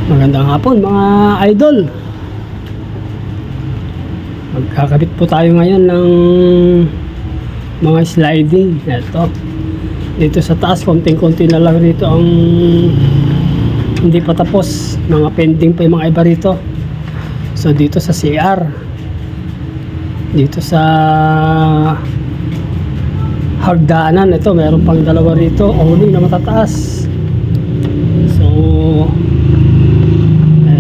Magandang hapon mga idol. Magkakabit po tayo ngayon ng mga sliding. Ito, dito sa taas, konting-konti na lang rito ang hindi pa tapos. Mga pending pa yung mga iba rito. So dito sa CR, dito sa hagdanan, ito meron pang dalawa rito, awning na matataas. So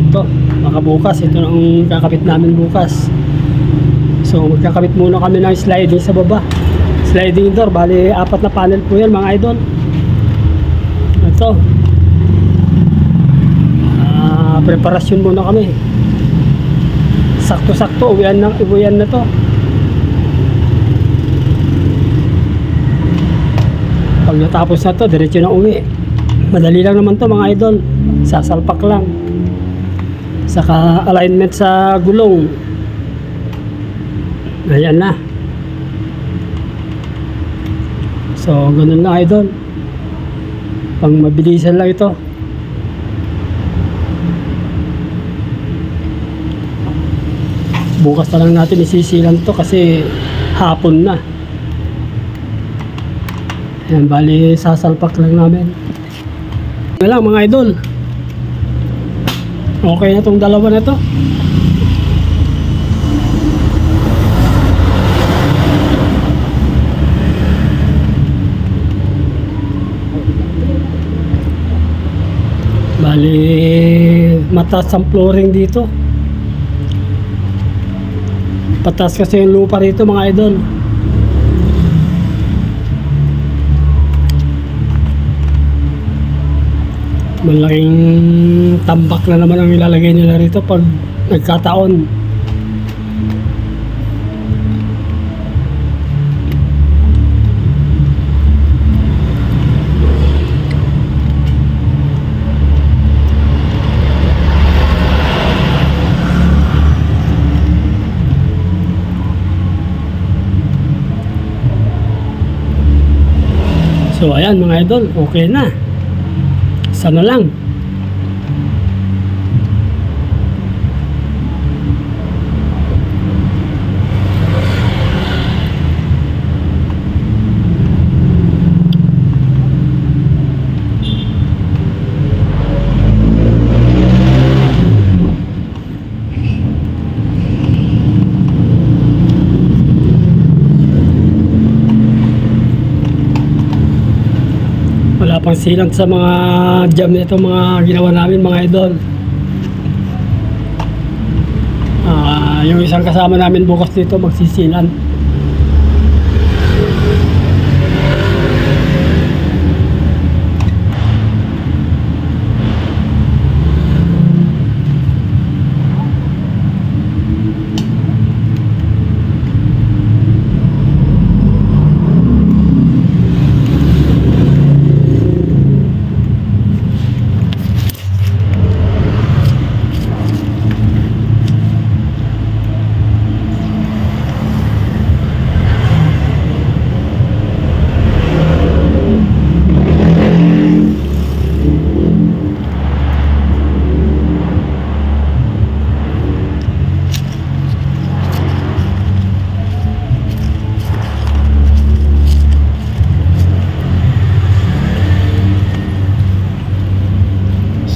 ito, baka bukas, ito ang kakabit namin bukas. So magkakabit muna kami ng sliding sa baba, sliding door. Bali 4 na panel po yan mga idol. Ito, preparasyon muna kami. Sakto-sakto, uwian na to. Pag natapos na to, diretso na uwi. Madali lang naman to mga idol, sasalpak lang. Saka alignment sa gulong, ayan na. So ganun na idol, pang mabilisan lang ito. Bukas na lang natin isisilan to kasi hapon na. Ayan, bali sasalpak lang namin. Yan lang mga idol. Okay na tong dalawa na to. Bali mataas ang flooring dito. Pataas kasi yung lupa rito mga idol. Malaking tambak na naman ang ilalagay nila rito pag nagkataon. So ayan mga idol, okay na. Sana lang. Wala pang silang sa mga jam nito, mga ginawa namin mga idol. Yung isang kasama namin bukas dito magsisilan.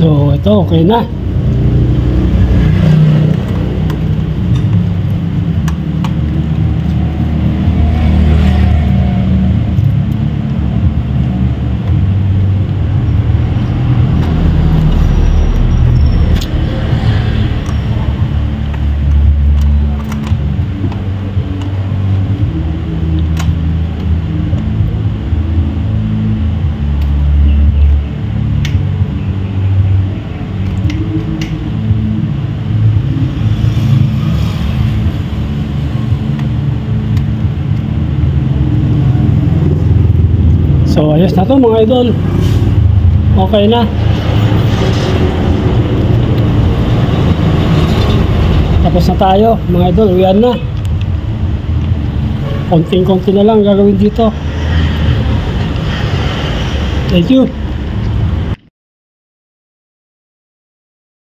So ito okay na. So ayos na to mga idol. Okay na. Tapos na tayo mga idol, uwian na. Konting-konti na lang gagawin dito. Thank you.